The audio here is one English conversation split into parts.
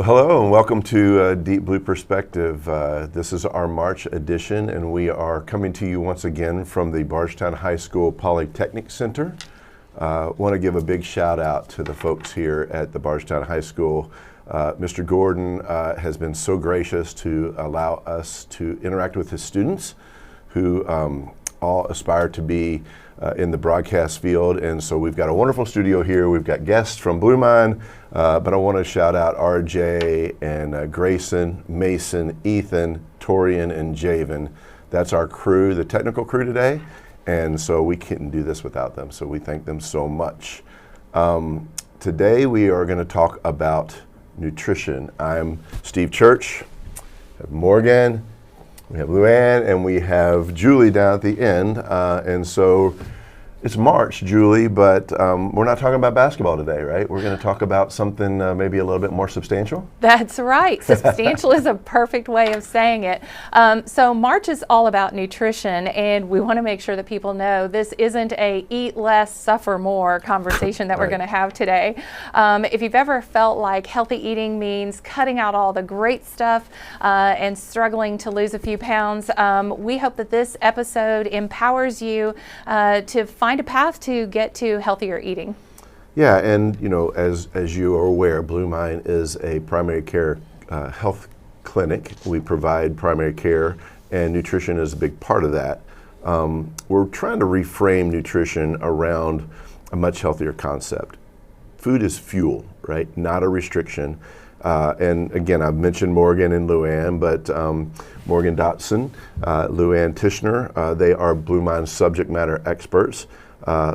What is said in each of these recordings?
Well, hello and welcome to Deep Blue Perspective. This is our March edition, and we are coming to you once again from the Bardstown High School Polytechnic Center. Want to give a big shout out to the folks here at the Bardstown High School. Mr. Gordon has been so gracious to allow us to interact with his students who all aspire to be in the broadcast field, and so we've got a wonderful studio here. We've got guests from Blue Mine, but I want to shout out RJ and Grayson, Mason, Ethan, Torian, and Javen. That's our crew, the technical crew today, and so we couldn't do this without them, so we thank them so much. Today we are going to talk about nutrition. I'm Steve Church, I have Morgan, we have Luann, and we have Julie down at the end. And so it's March, Julie, but we're not talking about basketball today, right? We're going to talk about something maybe a little bit more substantial. That's right. Substantial is a perfect way of saying it. So March is all about nutrition, and we want to make sure that people know this isn't a eat less, suffer more conversation that we're going to have today. If you've ever felt like healthy eating means cutting out all the great stuff and struggling to lose a few pounds, we hope that this episode empowers you to find a path to get to healthier eating. Yeah, and you know, as you are aware, Blue Mine is a primary care health clinic. We provide primary care, and nutrition is a big part of that. We're trying to reframe nutrition around a much healthier concept. Food is fuel, right? Not a restriction. And again, I've mentioned Morgan and Luann, but Morgan Dotson, Luann Tishner, they are Blue Mine subject matter experts.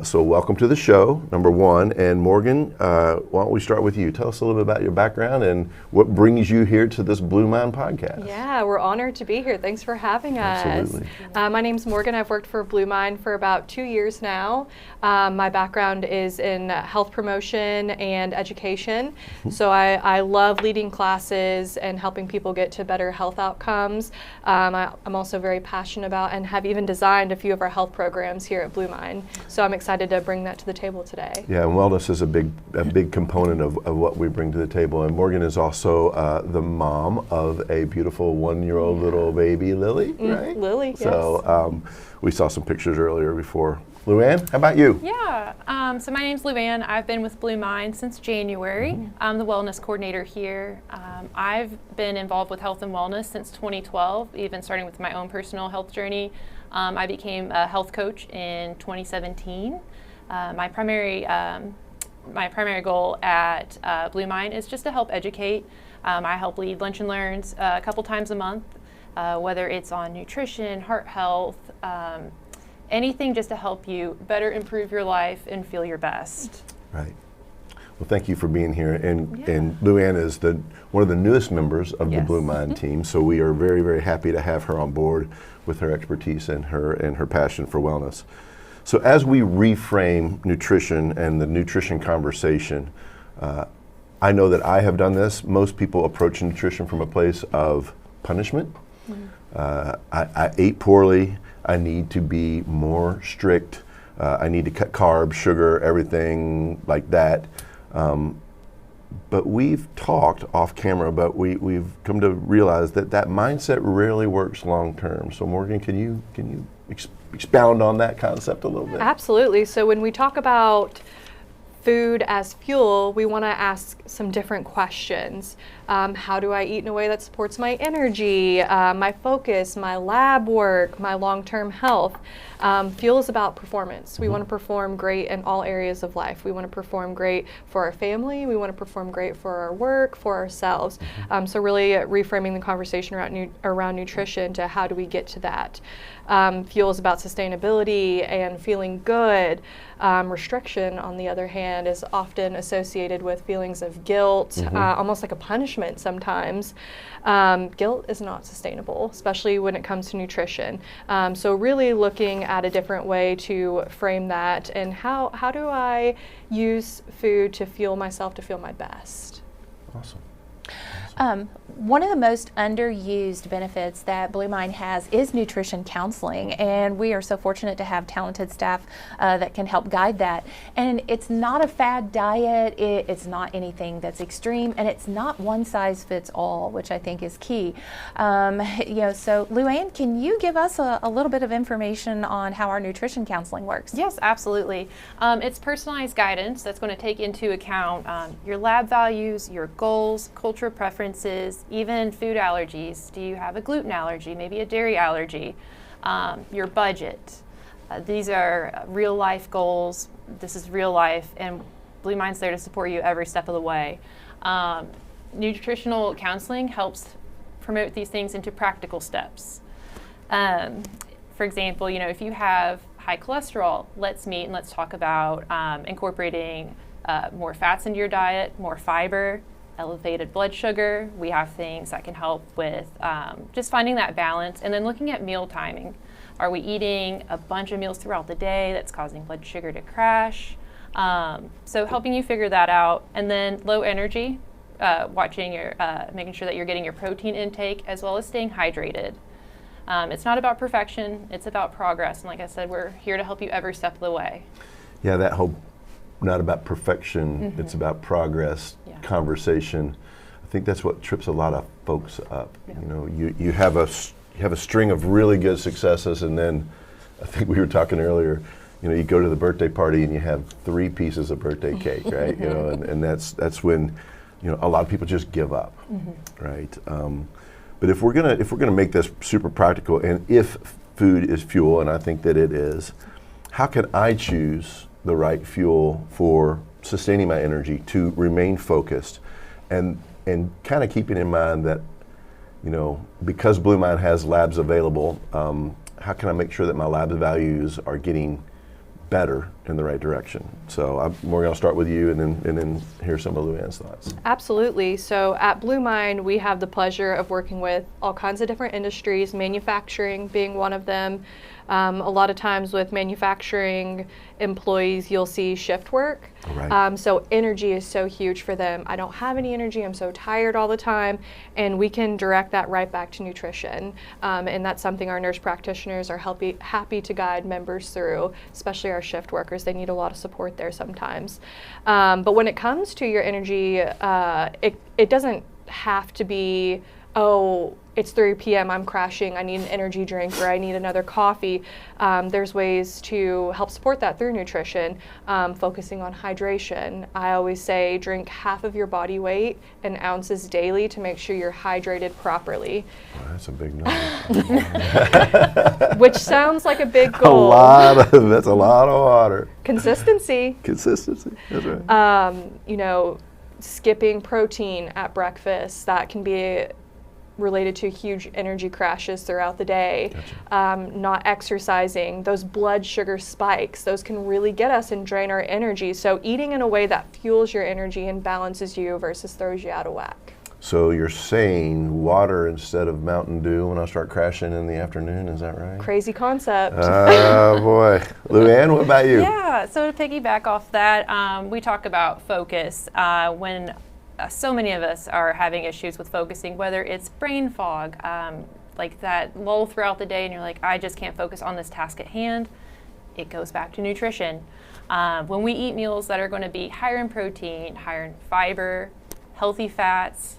So welcome to the show, number one. And Morgan, why don't we start with you? Tell us a little bit about your background and what brings you here to this Blue Mine podcast. Yeah, we're honored to be here. Thanks for having us. Absolutely. My name's Morgan. I've worked for Blue Mine for about 2 years now. My background is in health promotion and education. So I love leading classes and helping people get to better health outcomes. I'm also very passionate about and have even designed a few of our health programs here at Blue Mine. So I'm excited to bring that to the table today. Yeah, and wellness is a big component of what we bring to the table. And Morgan is also the mom of a beautiful 1-year-old little baby, Lily, right? Lily, yes. So we saw some pictures earlier before. Luann, how about you? Yeah, so my name's Luann. I've been with Blue Mine since January. I'm the wellness coordinator here. I've been involved with health and wellness since 2012, even starting with my own personal health journey. I became a health coach in 2017. My primary goal at Blue Mine is just to help educate. I help lead lunch and learns a couple times a month, whether it's on nutrition, heart health, anything just to help you better improve your life and feel your best. Right. Well, thank you for being here. And Luann is one of the newest members of the Blue Mine team, so we are very, very happy to have her on board with her expertise and her passion for wellness. So as we reframe nutrition and the nutrition conversation, I know that I have done this. Most people approach nutrition from a place of punishment. I ate poorly. I need to be more strict. I need to cut carbs, sugar, everything like that. But we've talked off camera, but we've come to realize that mindset rarely works long term. So Morgan, can you expound on that concept a little bit? Absolutely. So when we talk about food as fuel, we want to ask some different questions. How do I eat in a way that supports my energy, my focus, my lab work, my long-term health? Fuel is about performance. We want to perform great in all areas of life. We want to perform great for our family. We want to perform great for our work, for ourselves. So really reframing the conversation around nutrition to how do we get to that. Fuel is about sustainability and feeling good. Restriction, on the other hand, is often associated with feelings of guilt, almost like a punishment sometimes. Guilt is not sustainable, especially when it comes to nutrition. So really looking at a different way to frame that, and how do I use food to fuel myself to feel my best? Awesome. One of the most underused benefits that Blue Mind has is nutrition counseling, and we are so fortunate to have talented staff that can help guide that. And it's not a fad diet, it's not anything that's extreme, and it's not one size fits all, which I think is key. So Luann, can you give us a little bit of information on how our nutrition counseling works? Yes, absolutely. It's personalized guidance that's going to take into account your lab values, your goals, cultural preferences, even food allergies. Do you have a gluten allergy, maybe a dairy allergy? Your budget. These are real life goals. This is real life, and Blue Mind's there to support you every step of the way. Nutritional counseling helps promote these things into practical steps. For example, if you have high cholesterol, let's meet and let's talk about incorporating more fats into your diet, more fiber, elevated blood sugar. We have things that can help with just finding that balance, and then looking at meal timing. Are we eating a bunch of meals throughout the day that's causing blood sugar to crash? So helping you figure that out. And then low energy, watching your, making sure that you're getting your protein intake as well as staying hydrated. It's not about perfection, it's about progress. And like I said, we're here to help you every step of the way. Yeah, that whole not about perfection, it's about progress, conversation. I think that's what trips a lot of folks up. Yeah. You have a string of really good successes, and then I think we were talking earlier, you go to the birthday party and you have 3 pieces of birthday cake, right? And that's when a lot of people just give up, right? But if we're gonna make this super practical, and if food is fuel, and I think that it is, how can I choose the right fuel for sustaining my energy to remain focused, and kind of keeping in mind that because Blue Mind has labs available, how can I make sure that my lab values are getting better in the right direction? So we're going to start with you, and then hear some of Luann's thoughts. Absolutely. So at Blue Mind, we have the pleasure of working with all kinds of different industries, manufacturing being one of them. A lot of times with manufacturing employees, you'll see shift work. Right. So energy is so huge for them. I don't have any energy, I'm so tired all the time, and we can direct that right back to nutrition. And that's something our nurse practitioners are happy to guide members through, especially our shift workers. They need a lot of support there sometimes. But when it comes to your energy, it doesn't have to be, oh, it's 3 p.m., I'm crashing, I need an energy drink, or I need another coffee. There's ways to help support that through nutrition, focusing on hydration. I always say drink half of your body weight in ounces daily to make sure you're hydrated properly. Well, that's a big number. Which sounds like a big goal. That's a lot of water. Consistency. Consistency, that's right. Skipping protein at breakfast, that can be related to huge energy crashes throughout the day. Gotcha. Not exercising, those blood sugar spikes, those can really get us and drain our energy. So eating in a way that fuels your energy and balances you versus throws you out of whack. So you're saying water instead of Mountain Dew when I start crashing in the afternoon, is that right? Crazy concept. Oh boy. Luann, what about you? Yeah, so to piggyback off that, we talk about focus. When so many of us are having issues with focusing, whether it's brain fog, like that lull throughout the day and you're like, I just can't focus on this task at hand, it goes back to nutrition. When we eat meals that are going to be higher in protein, higher in fiber, healthy fats,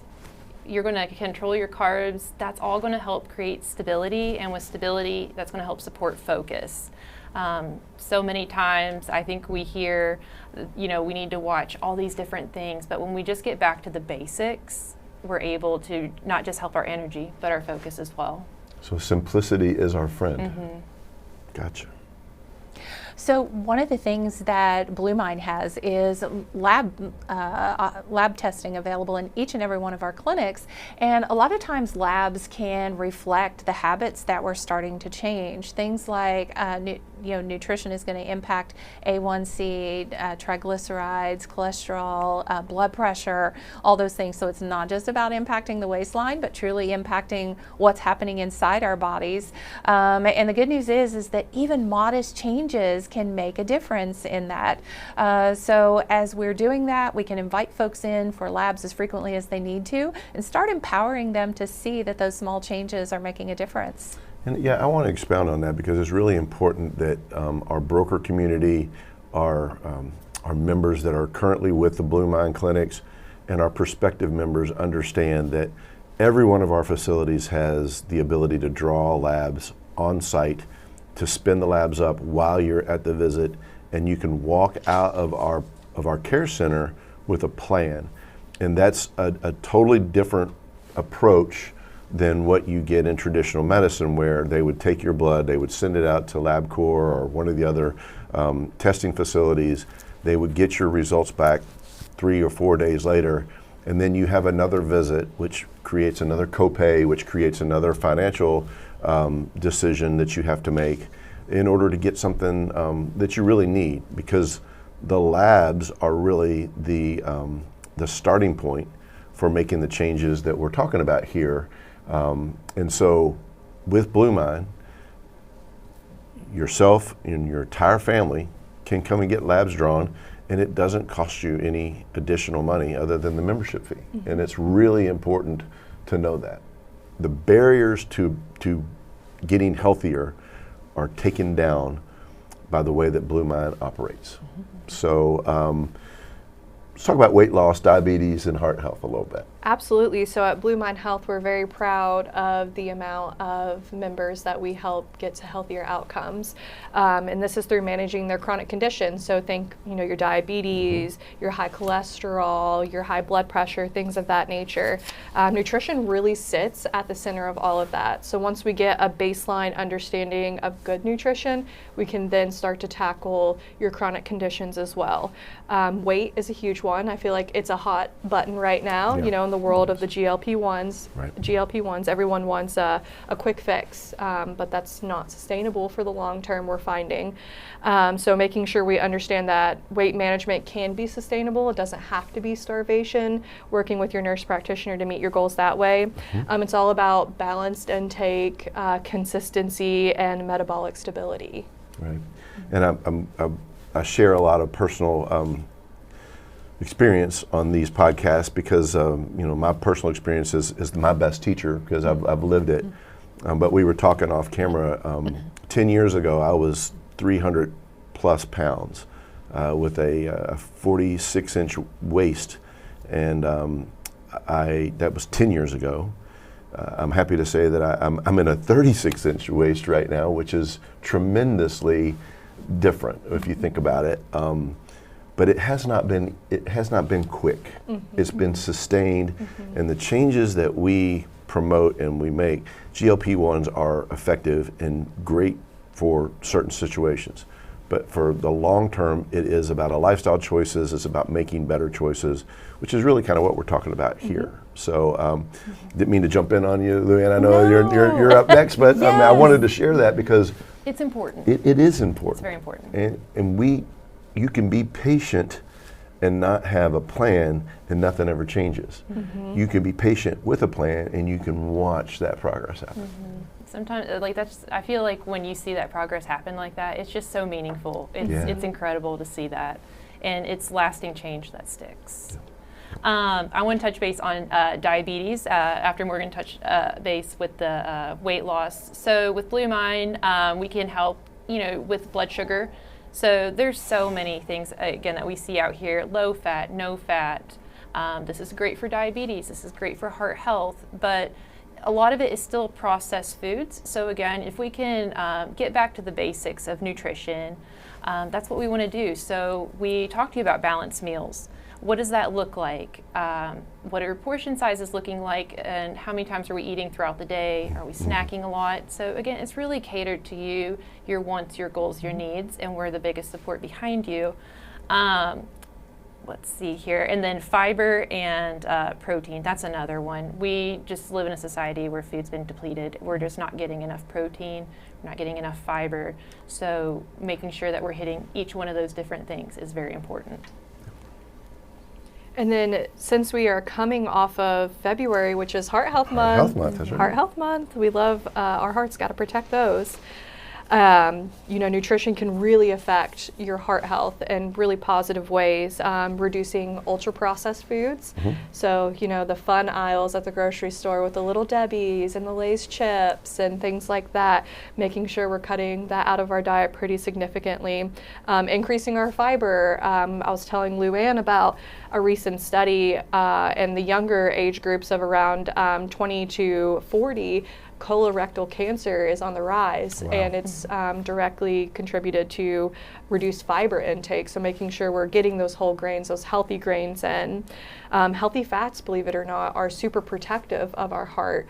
you're going to control your carbs, that's all going to help create stability, and with stability, that's going to help support focus. So many times I think we hear, we need to watch all these different things, but when we just get back to the basics, we're able to not just help our energy, but our focus as well. So simplicity is our friend. Gotcha. So one of the things that Blue Mind has is lab testing available in each and every one of our clinics, and a lot of times labs can reflect the habits that we're starting to change. Things like nutrition is going to impact A1C, triglycerides, cholesterol, blood pressure, all those things. So it's not just about impacting the waistline, but truly impacting what's happening inside our bodies. And the good news is that even modest changes can make a difference in that. So as we're doing that, we can invite folks in for labs as frequently as they need to and start empowering them to see that those small changes are making a difference. And yeah, I want to expound on that because it's really important that our broker community, our members that are currently with the Blue Mind clinics, and our prospective members understand that every one of our facilities has the ability to draw labs on site, to spin the labs up while you're at the visit, and you can walk out of our care center with a plan. And that's a totally different approach than what you get in traditional medicine, where they would take your blood, they would send it out to LabCorp or one of the other testing facilities. They would get your results back 3 or 4 days later, and then you have another visit, which creates another copay, which creates another financial decision that you have to make in order to get something that you really need, because the labs are really the starting point for making the changes that we're talking about here. And so with Blue Mind, yourself and your entire family can come and get labs drawn, and it doesn't cost you any additional money other than the membership fee. Mm-hmm. And it's really important to know that. The barriers to getting healthier are taken down by the way that Blue Mind operates. Mm-hmm. So let's talk about weight loss, diabetes, and heart health a little bit. Absolutely. So at Blue Mind Health, we're very proud of the amount of members that we help get to healthier outcomes. And this is through managing their chronic conditions. So think, your diabetes, your high cholesterol, your high blood pressure, things of that nature. Nutrition really sits at the center of all of that. So once we get a baseline understanding of good nutrition, we can then start to tackle your chronic conditions as well. Weight is a huge one. I feel like it's a hot button right now, in the world of the GLP-1s. Right. GLP-1s, everyone wants a quick fix, but that's not sustainable for the long term, we're finding. So making sure we understand that weight management can be sustainable. It doesn't have to be starvation. Working with your nurse practitioner to meet your goals that way. Mm-hmm. It's all about balanced intake, consistency, and metabolic stability. Right. And I share a lot of personal experience on these podcasts because my personal experience is my best teacher because I've lived it. But we were talking off camera. 10 years ago, I was 300 plus pounds with a 46-inch waist, and that was 10 years ago. I'm happy to say that I'm in a 36-inch waist right now, which is tremendously different if you think about it. But it has not been quick. Mm-hmm. It's been sustained, mm-hmm. and the changes that we promote and we make, GLP-1s are effective and great for certain situations. But for the long term, it is about lifestyle choices. It's about making better choices, which is really kind of what we're talking about here. Mm-hmm. So, didn't mean to jump in on you, Luann. I know you're up next, but yes. I wanted to share that because it's important. It is important. It's very important. And you can be patient and not have a plan, and nothing ever changes. Mm-hmm. You can be patient with a plan, and you can watch that progress happen. Mm-hmm. Sometimes, I feel like when you see that progress happen like that, it's just so meaningful. It's incredible to see that, and it's lasting change that sticks. Yeah. I want to touch base on diabetes after Morgan touched base with the weight loss. So with Blue Mind, we can help, with blood sugar. So there's so many things, again, that we see out here: low fat, no fat. This is great for diabetes. This is great for heart health, but a lot of it is still processed foods. So again, if we can get back to the basics of nutrition, that's what we want to do. So we talked to you about balanced meals. What does that look like? What are portion sizes looking like, and how many times are we eating throughout the day? Are we snacking a lot? So again, it's really catered to you, your wants, your goals, your needs, and we're the biggest support behind you. Let's see here. And then fiber and protein, that's another one. We just live in a society where food's been depleted. We're just not getting enough protein, we're not getting enough fiber. So making sure that we're hitting each one of those different things is very important. And then since we are coming off of February, which is Heart Health Month. Heart Health Month, that's right. Heart Health Month, we love our hearts, got to protect those. Nutrition can really affect your heart health in really positive ways, reducing ultra-processed foods. So, the fun aisles at the grocery store with the Little Debbie's and the Lay's chips and things like that, making sure we're cutting that out of our diet pretty significantly. Increasing our fiber. I was telling Luann about a recent study in the younger age groups of around 20 to 40. Colorectal cancer is on the rise, and it's directly contributed to reduced fiber intake. So making sure we're getting those whole grains, those healthy grains in. Healthy fats, believe it or not, are super protective of our heart.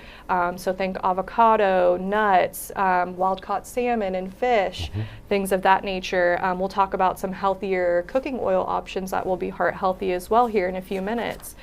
So think avocado, nuts, wild-caught salmon and fish, things of that nature. We'll talk about some healthier cooking oil options that will be heart healthy as well here in a few minutes.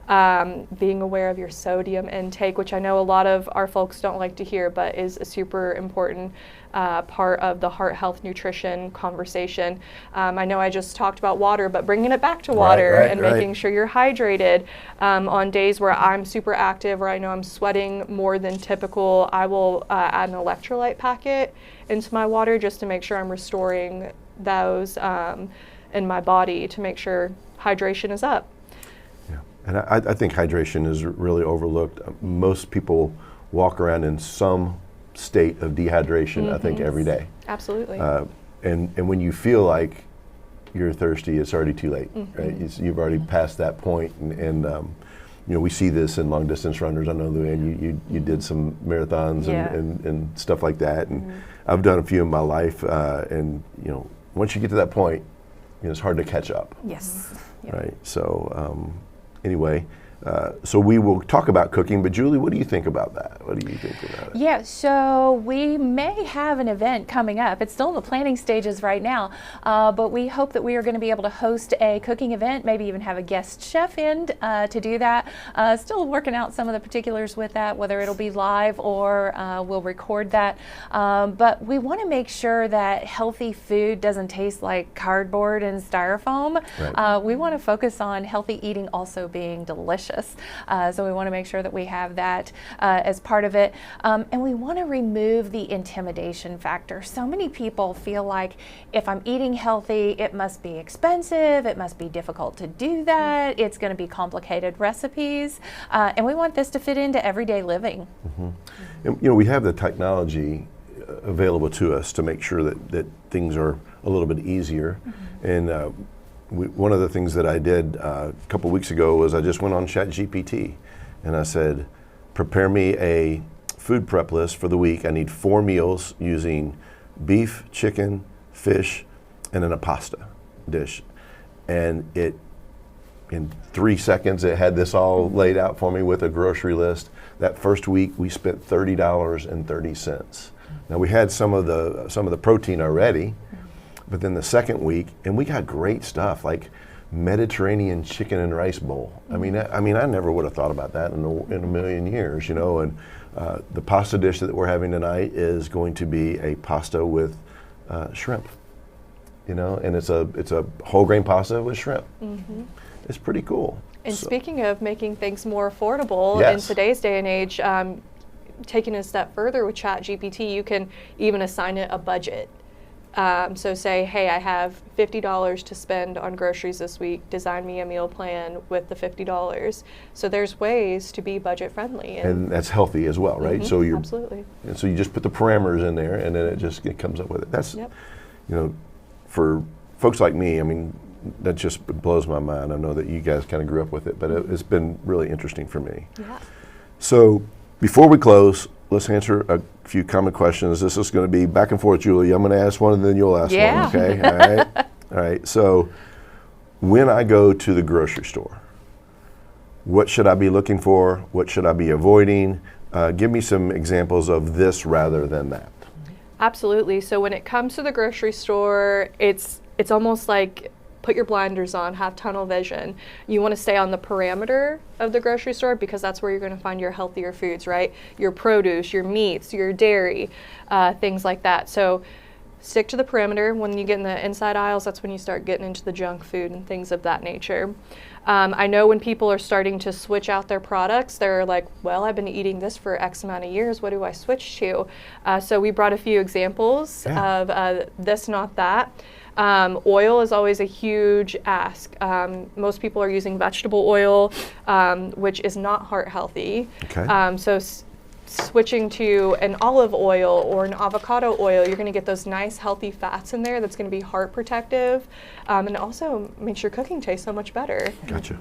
Being aware of your sodium intake, which I know a lot of our folks don't like to hear, but is a super important part of the heart health nutrition conversation. I know I just talked about water, but bringing it back to water and making sure you're hydrated. On days where I'm super active or I know I'm sweating more than typical, I will add an electrolyte packet into my water just to make sure I'm restoring those in my body to make sure hydration is up. And I think hydration is really overlooked. Most people walk around in some state of dehydration, I think, every day. Absolutely. And when you feel like you're thirsty, it's already too late, right? You've already passed that point. And we see this in long distance runners. I know, Luann, you did some marathons and stuff like that. And I've done a few in my life. And once you get to that point, it's hard to catch up. Yes. Yep. Right. So. Anyway, so we will talk about cooking, but Julie, what do you think about that? What do you think about it? Yeah, so we may have an event coming up. It's still in the planning stages right now, but we hope that we are going to be able to host a cooking event, maybe even have a guest chef in to do that. Still working out some of the particulars with that, whether it'll be live or we'll record that. But we want to make sure that healthy food doesn't taste like cardboard and styrofoam. Right. We want to focus on healthy eating also being delicious. So we want to make sure that we have that as part of it. And we want to remove the intimidation factor. So many people feel like if I'm eating healthy, it must be expensive, it must be difficult to do that, it's going to be complicated recipes. And we want this to fit into everyday living. And, we have the technology available to us to make sure that things are a little bit easier. And one of the things that I did a couple weeks ago was I just went on ChatGPT and I said, prepare me a food prep list for the week. I need 4 meals using beef, chicken, fish, and then a pasta dish. And in 3 seconds, it had this all laid out for me with a grocery list. That first week, we spent $30.30. Now we had some of the protein already. But then the second week, and we got great stuff like Mediterranean chicken and rice bowl. I mean, I never would have thought about that in a million years, And the pasta dish that we're having tonight is going to be a pasta with shrimp, and it's a whole grain pasta with shrimp. It's pretty cool. And speaking of making things more affordable in today's day and age, taking a step further with ChatGPT, you can even assign it a budget. So say, hey, I have $50 to spend on groceries this week. Design me a meal plan with the $50. So there's ways to be budget friendly, and that's healthy as well, right? So you're absolutely. And so you just put the parameters in there, and then it comes up with it. That's for folks like me. I mean, that just blows my mind. I know that you guys kind of grew up with it, but it's been really interesting for me. Yeah. So before we close, let's answer a few common questions. This is going to be back and forth, Julie. I'm going to ask one and then you'll ask one, okay? All right. All right. So when I go to the grocery store, what should I be looking for? What should I be avoiding? Give me some examples of this rather than that. Absolutely. So when it comes to the grocery store, it's almost like put your blinders on, have tunnel vision. You want to stay on the perimeter of the grocery store because that's where you're going to find your healthier foods, right? Your produce, your meats, your dairy, things like that. So stick to the perimeter. When you get in the inside aisles, that's when you start getting into the junk food and things of that nature. I know when people are starting to switch out their products, they're like, well, I've been eating this for X amount of years. What do I switch to? So we brought a few examples of this, not that. Oil is always a huge ask. Most people are using vegetable oil, which is not heart healthy. Okay. So switching to an olive oil or an avocado oil, you're going to get those nice healthy fats in there that's going to be heart protective, and also makes your cooking taste so much better. Gotcha.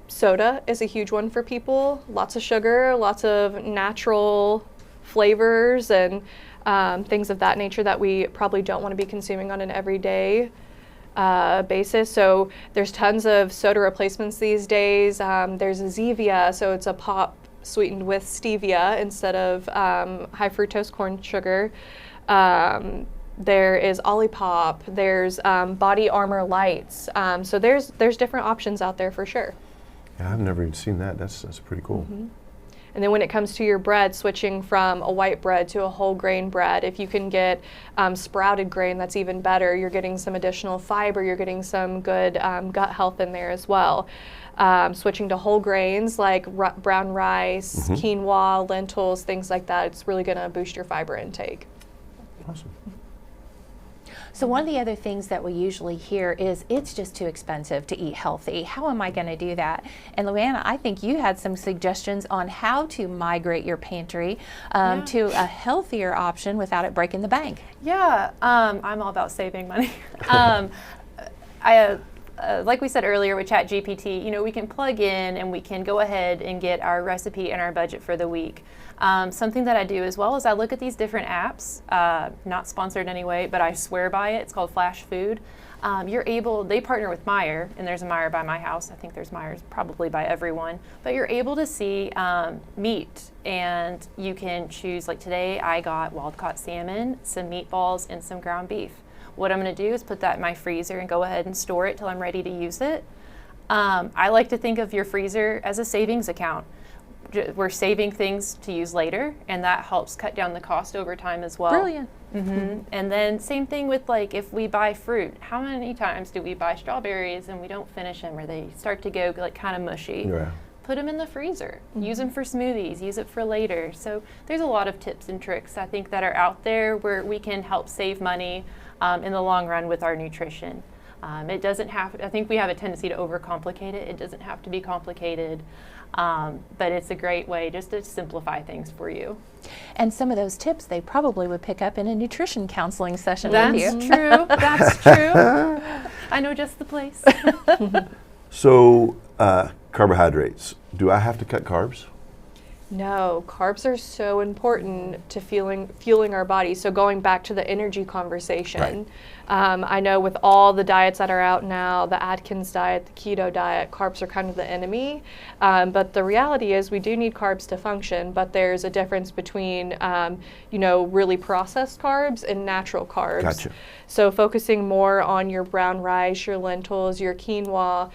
Soda is a huge one for people. Lots of sugar, lots of natural flavors and things of that nature that we probably don't want to be consuming on an everyday basis. So there's tons of soda replacements these days. There's a Zevia, so it's a pop sweetened with stevia instead of high fructose corn sugar. There is Olipop. There's Body Armor Lights. So there's different options out there for sure. Yeah, I've never even seen that. That's pretty cool. Mm-hmm. And then when it comes to your bread, switching from a white bread to a whole grain bread, if you can get sprouted grain, that's even better. You're getting some additional fiber, you're getting some good gut health in there as well. Switching to whole grains like brown rice, quinoa, lentils, things like that, it's really going to boost your fiber intake. Awesome. So one of the other things that we usually hear is it's just too expensive to eat healthy. How am I going to do that? And Luann, I think you had some suggestions on how to migrate your pantry to a healthier option without it breaking the bank. Yeah, I'm all about saving money. Like we said earlier with ChatGPT, we can plug in and we can go ahead and get our recipe and our budget for the week. Something that I do as well is I look at these different apps, not sponsored anyway, but I swear by it. It's called Flash Food. They partner with Meijer, and there's a Meijer by my house. I think there's Meijers probably by everyone. But you're able to see meat, and you can choose, like today I got wild-caught salmon, some meatballs, and some ground beef. What I'm going to do is put that in my freezer and go ahead and store it till I'm ready to use it. I like to think of your freezer as a savings account. We're saving things to use later, and that helps cut down the cost over time as well. Brilliant. Mm-hmm. And then same thing with like if we buy fruit, how many times do we buy strawberries and we don't finish them or they start to go like kind of mushy? Yeah. Put them in the freezer. Use them for smoothies. Use it for later. So there's a lot of tips and tricks I think that are out there where we can help save money in the long run with our nutrition. It doesn't have, I think we have a tendency to overcomplicate it. It doesn't have to be complicated, but it's a great way just to simplify things for you. And some of those tips they probably would pick up in a nutrition counseling session with you. That's true. That's true. I know just the place. So, carbohydrates. Do I have to cut carbs? No, carbs are so important to fueling our body. So going back to the energy conversation, I know with all the diets that are out now, the Atkins diet, the keto diet, carbs are kind of the enemy. But the reality is we do need carbs to function, but there's a difference between, really processed carbs and natural carbs. Gotcha. So focusing more on your brown rice, your lentils, your quinoa,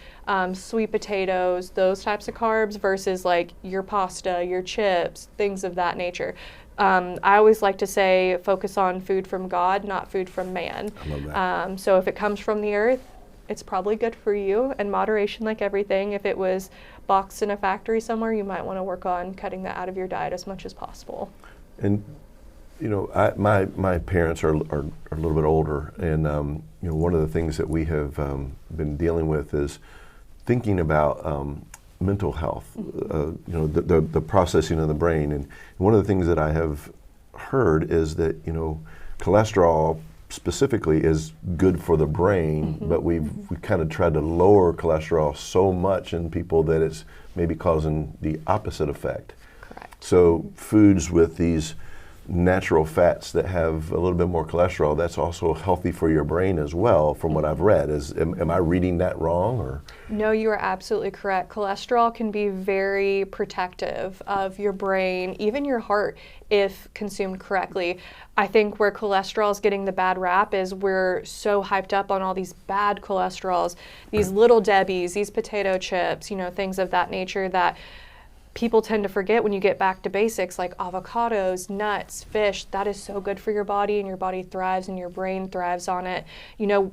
sweet potatoes, those types of carbs versus like your pasta, your chips, things of that nature. I always like to say focus on food from God, not food from man. I love that. So if it comes from the earth, it's probably good for you, and moderation like everything. If it was boxed in a factory somewhere, you might want to work on cutting that out of your diet as much as possible. And my parents are a little bit older, and one of the things that we have been dealing with is thinking about mental health, the processing of the brain. And one of the things that I have heard is that cholesterol specifically is good for the brain, but we've kind of tried to lower cholesterol so much in people that it's maybe causing the opposite effect. Correct. So foods with these natural fats that have a little bit more cholesterol, that's also healthy for your brain as well, from what I've read. Am I reading that wrong? Or? No, you are absolutely correct. Cholesterol can be very protective of your brain, even your heart, if consumed correctly. I think where cholesterol is getting the bad rap is we're so hyped up on all these bad cholesterols, these little Debbies, these potato chips, things of that nature that people tend to forget when you get back to basics, like avocados, nuts, fish. That is so good for your body, and your body thrives and your brain thrives on it. You know,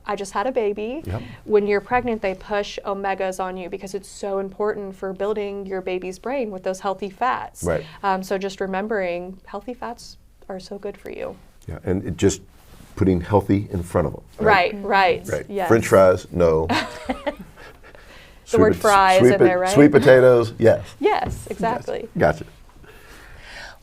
I just had a baby. Yep. When you're pregnant, they push omegas on you because it's so important for building your baby's brain with those healthy fats. Right. So just remembering healthy fats are so good for you. Yeah, and it just putting healthy in front of them. Right, right. Right. Yes. French fries, no. The word fries in there, right? Sweet potatoes, yes. Yes, exactly. Yes. Gotcha.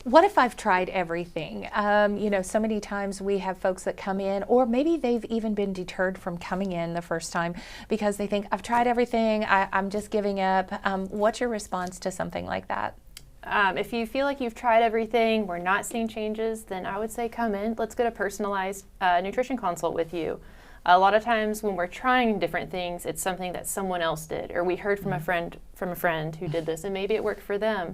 What if I've tried everything? You know, so many times we have folks that come in, or maybe they've even been deterred from coming in the first time because they think, I've tried everything, I'm just giving up. What's your response to something like that? If you feel like you've tried everything, we're not seeing changes, then I would say come in. Let's get a personalized nutrition consult with you. A lot of times when we're trying different things, it's something that someone else did, or we heard from a friend who did this, and maybe it worked for them.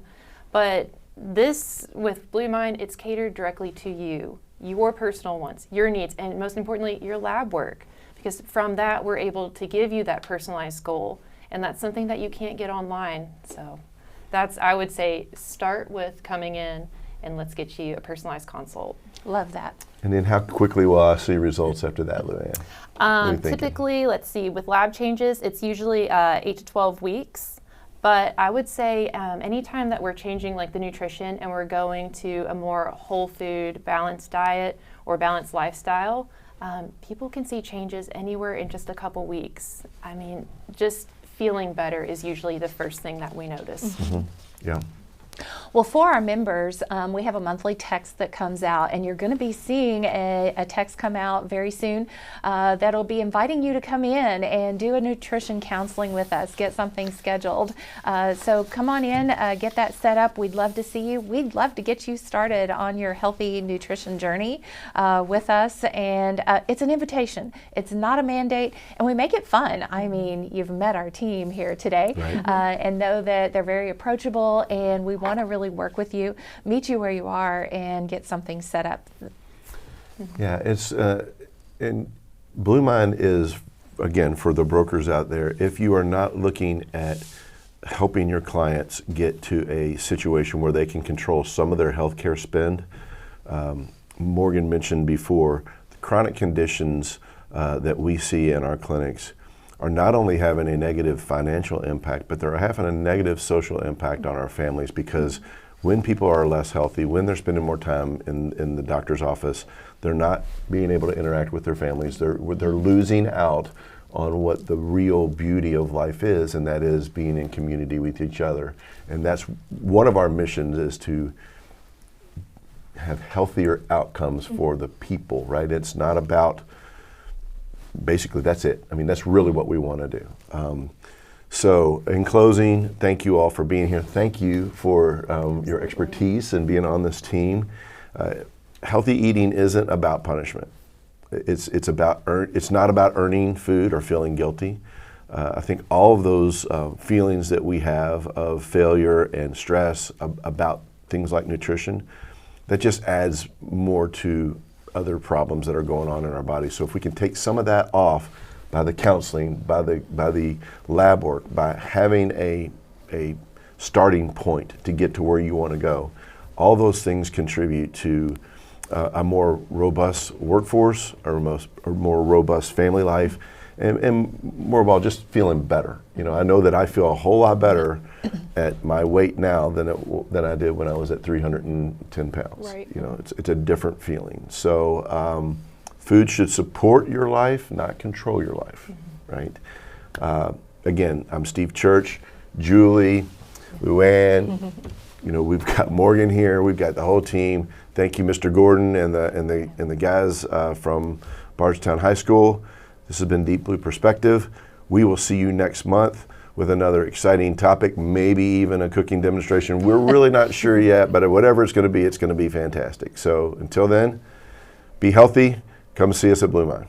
But this, with Blue Mind, it's catered directly to you, your personal wants, your needs, and most importantly, your lab work. Because from that, we're able to give you that personalized goal, and that's something that you can't get online. So that's, I would say, start with coming in, and let's get you a personalized consult. Love that. And then how quickly will I see results after that, Luann? What are you thinking? Typically, let's see, with lab changes, it's usually 8 to 12 weeks. But I would say anytime that we're changing like the nutrition and we're going to a more whole food, balanced diet or balanced lifestyle, people can see changes anywhere in just a couple weeks. I mean, just feeling better is usually the first thing that we notice. Mm-hmm. Yeah. Well, for our members, we have a monthly text that comes out, and you're going to be seeing a text come out very soon that'll be inviting you to come in and do a nutrition counseling with us, get something scheduled. So come on in, get that set up. We'd love to see you. We'd love to get you started on your healthy nutrition journey with us. And it's an invitation. It's not a mandate, and we make it fun. I mean, you've met our team here today, Right. and know that they're very approachable, and we want to really work with you, meet you where you are, and get something set up. Yeah, it's and Blue Mind is, again, for the brokers out there, if you are not looking at helping your clients get to a situation where they can control some of their healthcare spend, Morgan mentioned before, the chronic conditions that we see in our clinics are not only having a negative financial impact, but they're having a negative social impact on our families, because when people are less healthy, when they're spending more time in the doctor's office, they're not being able to interact with their families. They're losing out on what the real beauty of life is, and that is being in community with each other. And that's one of our missions, is to have healthier outcomes for the people, right? It's not about, basically, that's it. I mean, that's really what we want to do. So in closing, thank you all for being here. Thank you for your expertise and being on this team. Healthy eating isn't about punishment. It's not about earning food or feeling guilty. I think all of those feelings that we have of failure and stress about things like nutrition, that just adds more to other problems that are going on in our body. So if we can take some of that off by the counseling, by the lab work, by having a starting point to get to where you want to go, all those things contribute to a more robust workforce, or more robust family life, and more of all, just feeling better. You know, I know that I feel a whole lot better at my weight now than I did when I was at 310 pounds. Right. You know, it's a different feeling. So food should support your life, not control your life, right? Again, I'm Steve Church, Julie, Luann. You know, we've got Morgan here. We've got the whole team. Thank you, Mr. Gordon and the guys from Bardstown High School. This has been Deep Blue Perspective. We will see you next month with another exciting topic, maybe even a cooking demonstration. We're really not sure yet, but whatever it's going to be fantastic. So until then, be healthy. Come see us at Blue Mind.